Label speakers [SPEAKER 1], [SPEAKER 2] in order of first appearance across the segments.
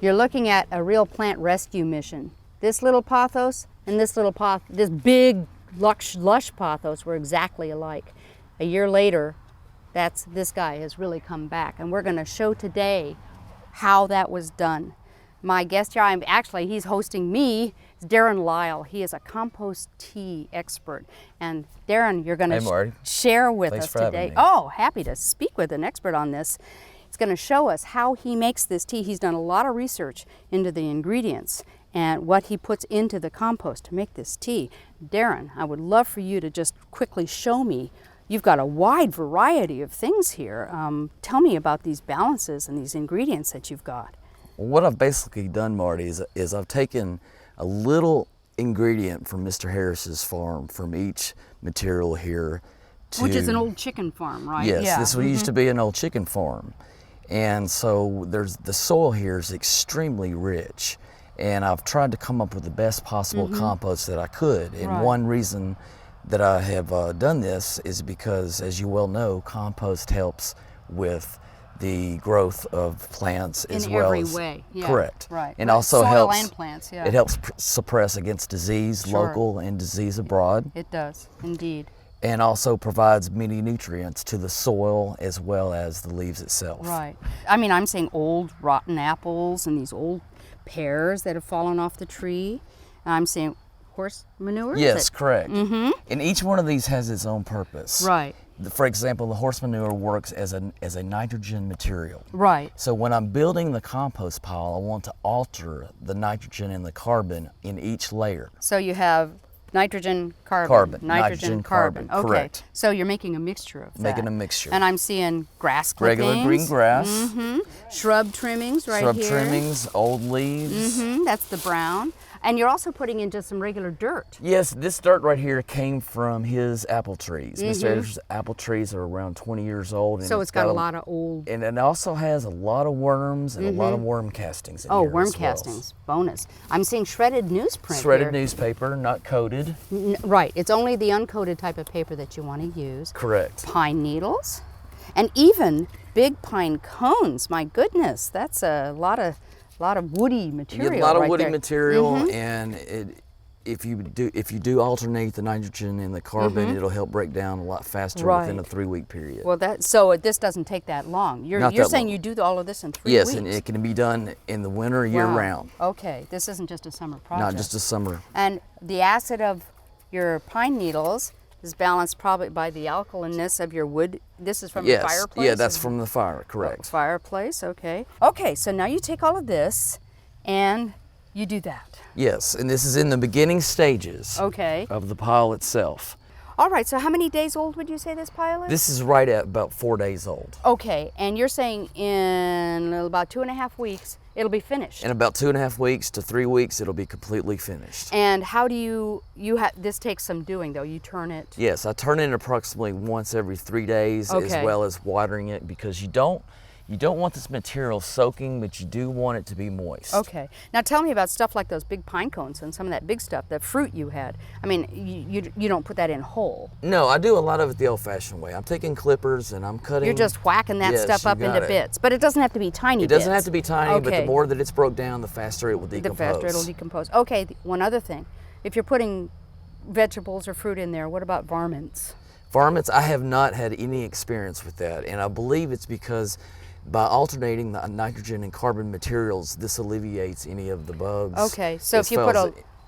[SPEAKER 1] You're looking at a real plant rescue mission. This little pothos and this big lush pothos were exactly alike. A year later, this guy has really come back, and we're going to show today how that was done. My guest here, he's hosting me, is Darren Lyle. He is a compost tea expert. And Darren, you're going to share with us today. Oh, happy to speak with an expert on this. He's going to show us how he makes this tea. He's done a lot of research into the ingredients and what he puts into the compost to make this tea. Darren, I would love for you to just quickly show me. You've got a wide variety of things here. Tell me about these balances and these ingredients that you've got.
[SPEAKER 2] What I've basically done, Marty, is I've taken a little ingredient from Mr. Harris's farm from each material here.
[SPEAKER 1] Which is an old chicken farm, right?
[SPEAKER 2] Yes, yeah. This used to be an old chicken farm. And so the soil here is extremely rich. And I've tried to come up with the best possible compost that I could. And one reason that I have done this is because, as you well know, compost helps with the growth of plants as well as...
[SPEAKER 1] In every way, yeah.
[SPEAKER 2] Correct.
[SPEAKER 1] Right.
[SPEAKER 2] And also helps...
[SPEAKER 1] Soil and plants, yeah.
[SPEAKER 2] It helps suppress against disease, local and disease abroad.
[SPEAKER 1] It does, indeed.
[SPEAKER 2] And also provides many nutrients to the soil as well as the leaves itself.
[SPEAKER 1] Right. I mean, I'm seeing old rotten apples and these old pears that have fallen off the tree. And I'm seeing horse manure?
[SPEAKER 2] Yes, correct. And each one of these has its own purpose.
[SPEAKER 1] Right.
[SPEAKER 2] For example, the horse manure works as a nitrogen material.
[SPEAKER 1] Right.
[SPEAKER 2] So when I'm building the compost pile, I want to alter the nitrogen and the carbon in each layer.
[SPEAKER 1] So you have nitrogen, carbon. Nitrogen, carbon. Okay.
[SPEAKER 2] Correct.
[SPEAKER 1] So you're making a mixture of that.
[SPEAKER 2] Making a mixture.
[SPEAKER 1] And I'm seeing grass clippings.
[SPEAKER 2] Regular green grass.
[SPEAKER 1] Shrub trimmings right here.
[SPEAKER 2] Shrub trimmings, old leaves.
[SPEAKER 1] That's the brown. And you're also putting in just some regular dirt.
[SPEAKER 2] Yes, this dirt right here came from his apple trees. Mr. Harris's apple trees are around 20 years old. And
[SPEAKER 1] so it's got a lot of old...
[SPEAKER 2] And it also has a lot of worms and a lot of worm castings in here.
[SPEAKER 1] Oh, worm castings. Bonus. I'm seeing shredded newsprint
[SPEAKER 2] Shredded newspaper, not coated.
[SPEAKER 1] Right. It's only the uncoated type of paper that you want to use.
[SPEAKER 2] Correct.
[SPEAKER 1] Pine needles. And even big pine cones. My goodness, that's a lot of woody material.
[SPEAKER 2] You get a lot of woody material, and if you do alternate the nitrogen and the carbon, it'll help break down a lot faster within a 3-week period.
[SPEAKER 1] Well, this doesn't take that long. You're saying you do all of this in 3 weeks?
[SPEAKER 2] Yes, and it can be done in the winter year round.
[SPEAKER 1] Okay, this isn't just a summer project.
[SPEAKER 2] Not just a summer.
[SPEAKER 1] And the acid of your pine needles is balanced probably by the alkalineness of your wood. This is from the fireplace?
[SPEAKER 2] Yeah, that's from the fire, correct.
[SPEAKER 1] Fireplace, okay. Okay, so now you take all of this and you do that.
[SPEAKER 2] Yes, and this is in the beginning stages of the pile itself.
[SPEAKER 1] All right, so how many days old would you say this pile is?
[SPEAKER 2] This is right at about 4 days old.
[SPEAKER 1] Okay, and you're saying in about 2.5 weeks, it'll be finished.
[SPEAKER 2] In about 2.5 weeks to 3 weeks, it'll be completely finished.
[SPEAKER 1] And how do this takes some doing though, you turn it?
[SPEAKER 2] Yes, I turn it approximately once every 3 days, as well as watering it, because you don't want this material soaking, but you do want it to be moist.
[SPEAKER 1] Okay. Now tell me about stuff like those big pine cones and some of that big stuff, the fruit you had. I mean, you don't put that in whole.
[SPEAKER 2] No, I do a lot of it the old-fashioned way. I'm taking clippers and I'm cutting.
[SPEAKER 1] You're just whacking that stuff up into bits. But it doesn't have to be tiny bits.
[SPEAKER 2] It doesn't have to be tiny, but the more that it's broke down, the faster it will decompose.
[SPEAKER 1] The faster it'll decompose. Okay, one other thing. If you're putting vegetables or fruit in there, what about varmints?
[SPEAKER 2] Varmints, I have not had any experience with that, and I believe it's because by alternating the nitrogen and carbon materials, this alleviates any of the bugs.
[SPEAKER 1] Okay, so if you put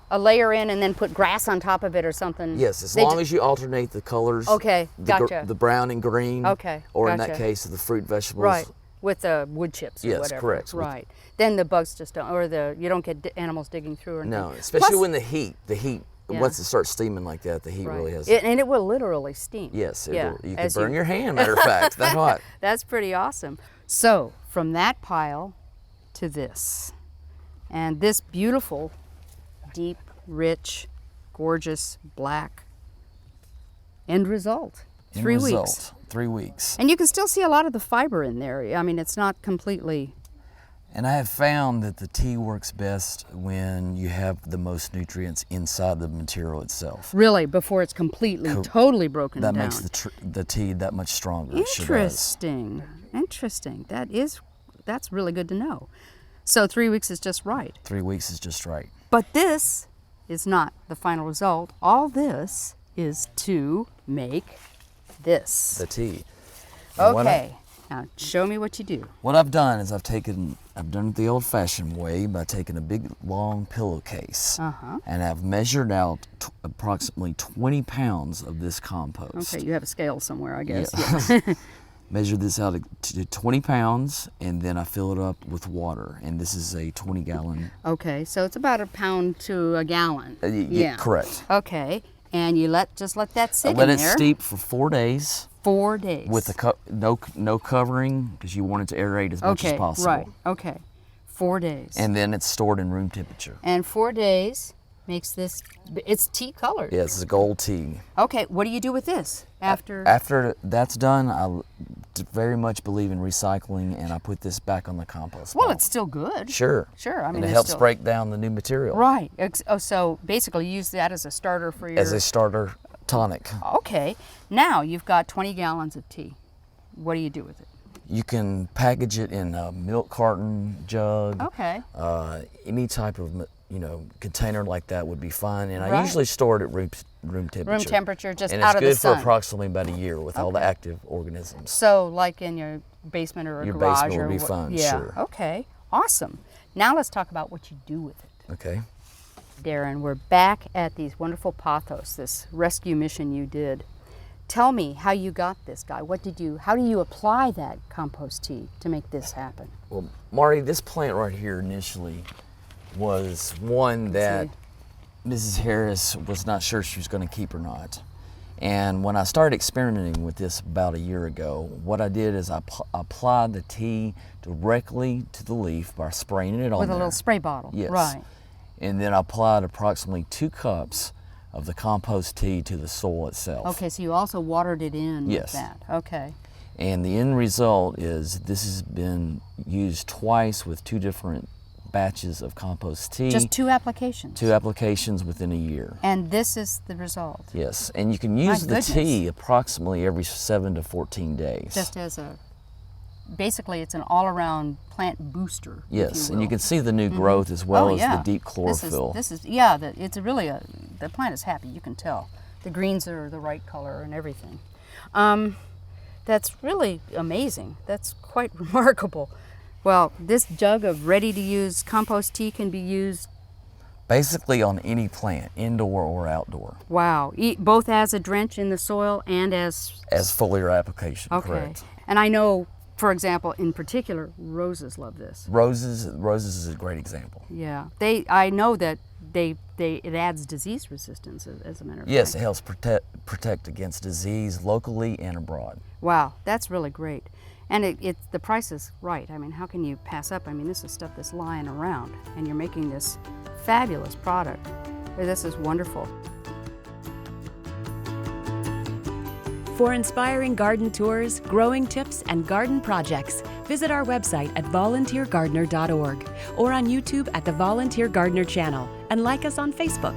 [SPEAKER 1] a layer in and then put grass on top of it or something.
[SPEAKER 2] Yes, as long as you alternate the colors.
[SPEAKER 1] Okay, gotcha.
[SPEAKER 2] The brown and green.
[SPEAKER 1] Okay,
[SPEAKER 2] or in that case, the fruit vegetables.
[SPEAKER 1] Right, with the wood chips or whatever.
[SPEAKER 2] Yes, correct.
[SPEAKER 1] Right. Then the bugs just don't, or you don't get animals digging through or anything.
[SPEAKER 2] No, especially when the heat, once it starts steaming like that, the heat really has.
[SPEAKER 1] And it will literally steam.
[SPEAKER 2] Yes, you can burn your hand, matter of fact, that hot.
[SPEAKER 1] That's pretty awesome. So, from that pile to this, and this beautiful, deep, rich, gorgeous, black end result. 3 weeks.
[SPEAKER 2] 3 weeks.
[SPEAKER 1] And you can still see a lot of the fiber in there. I mean, it's not completely...
[SPEAKER 2] And I have found that the tea works best when you have the most nutrients inside the material itself.
[SPEAKER 1] Really, before it's completely, totally broken down.
[SPEAKER 2] That makes the tea that much stronger.
[SPEAKER 1] Interesting. Interesting. That's really good to know. So 3 weeks is just right.
[SPEAKER 2] 3 weeks is just right.
[SPEAKER 1] But this is not the final result. All this is to make this.
[SPEAKER 2] The tea. And
[SPEAKER 1] Okay, now show me what you do.
[SPEAKER 2] What I've done is I've done it the old-fashioned way by taking a big, long pillowcase, and I've measured out approximately 20 pounds of this compost.
[SPEAKER 1] Okay, you have a scale somewhere, I guess.
[SPEAKER 2] Yeah.
[SPEAKER 1] Yeah.
[SPEAKER 2] Measure this out to 20 pounds, and then I fill it up with water, and this is a 20-gallon.
[SPEAKER 1] Okay, so it's about a pound to a gallon.
[SPEAKER 2] Yeah, correct.
[SPEAKER 1] Okay, and you just let that sit
[SPEAKER 2] Let
[SPEAKER 1] in
[SPEAKER 2] it
[SPEAKER 1] there.
[SPEAKER 2] steep for 4 days.
[SPEAKER 1] 4 days.
[SPEAKER 2] With no covering, because you want it to aerate as much as possible.
[SPEAKER 1] Right. Okay. 4 days.
[SPEAKER 2] And then it's stored in room temperature.
[SPEAKER 1] And 4 days makes this. It's tea colored.
[SPEAKER 2] Yes, it's a gold tea.
[SPEAKER 1] Okay. What do you do with this after?
[SPEAKER 2] After that's done, I very much believe in recycling, and I put this back on the compost
[SPEAKER 1] Well,
[SPEAKER 2] pile.
[SPEAKER 1] it's still good.
[SPEAKER 2] Sure.
[SPEAKER 1] Sure. I mean,
[SPEAKER 2] and it
[SPEAKER 1] it's
[SPEAKER 2] helps
[SPEAKER 1] still,
[SPEAKER 2] break down the new material.
[SPEAKER 1] Right. Oh, so basically, use that as a starter for your.
[SPEAKER 2] As a starter tonic.
[SPEAKER 1] Okay. Now you've got 20 gallons of tea. What do you do with it?
[SPEAKER 2] You can package it in a milk carton, jug.
[SPEAKER 1] Okay.
[SPEAKER 2] Any type of container like that would be fine. And I
[SPEAKER 1] Right.
[SPEAKER 2] usually store it at room temperature.
[SPEAKER 1] Room temperature, just
[SPEAKER 2] and
[SPEAKER 1] out of the
[SPEAKER 2] it's good
[SPEAKER 1] sun.
[SPEAKER 2] for approximately about a year with all the active organisms.
[SPEAKER 1] So, like in your basement or a
[SPEAKER 2] Your
[SPEAKER 1] garage
[SPEAKER 2] basement
[SPEAKER 1] or
[SPEAKER 2] would be
[SPEAKER 1] what-
[SPEAKER 2] fine,
[SPEAKER 1] yeah.
[SPEAKER 2] sure.
[SPEAKER 1] Okay. Awesome. Now let's talk about what you do with it.
[SPEAKER 2] Okay.
[SPEAKER 1] Darren, we're back at these wonderful pothos, this rescue mission you did. Tell me how you got this guy. How do you apply that compost tea to make this happen?
[SPEAKER 2] Well, Marty, this plant right here initially was one that Mrs. Harris was not sure she was going to keep or not. And when I started experimenting with this about a year ago, what I did is I applied the tea directly to the leaf by spraying it on
[SPEAKER 1] With a
[SPEAKER 2] there.
[SPEAKER 1] little spray bottle.
[SPEAKER 2] Yes.
[SPEAKER 1] Right.
[SPEAKER 2] And then I applied approximately 2 cups of the compost tea to the soil itself.
[SPEAKER 1] Okay, so you also watered it in
[SPEAKER 2] Yes.
[SPEAKER 1] with that. Okay.
[SPEAKER 2] And the end result is this has been used twice with 2 different batches of compost tea.
[SPEAKER 1] Just 2 applications.
[SPEAKER 2] 2 applications within a year.
[SPEAKER 1] And this is the result.
[SPEAKER 2] Yes, and you can use the
[SPEAKER 1] goodness.
[SPEAKER 2] tea approximately every 7 to 14 days.
[SPEAKER 1] Just as basically it's an all-around plant booster.
[SPEAKER 2] Yes,
[SPEAKER 1] if
[SPEAKER 2] and you
[SPEAKER 1] will.
[SPEAKER 2] can see the new growth as well
[SPEAKER 1] Oh,
[SPEAKER 2] as
[SPEAKER 1] yeah.
[SPEAKER 2] the deep chlorophyll.
[SPEAKER 1] It's really the plant is happy, you can tell. The greens are the right color and everything. That's really amazing. That's quite remarkable. Well, this jug of ready-to-use compost tea can be used
[SPEAKER 2] Basically on any plant, indoor or outdoor.
[SPEAKER 1] wow, both as a drench in the soil and as
[SPEAKER 2] Foliar application,
[SPEAKER 1] okay.
[SPEAKER 2] correct.
[SPEAKER 1] And I know, for example, in particular, roses love this.
[SPEAKER 2] Roses is a great example.
[SPEAKER 1] Yeah, I know that it adds disease resistance, as a matter of fact.
[SPEAKER 2] Yes, it helps protect against disease locally and abroad.
[SPEAKER 1] Wow, that's really great. And the price is right. I mean, how can you pass up? I mean, this is stuff that's lying around, and you're making this fabulous product. This is wonderful.
[SPEAKER 3] For inspiring garden tours, growing tips, and garden projects, visit our website at volunteergardener.org or on YouTube at the Volunteer Gardener channel, and like us on Facebook.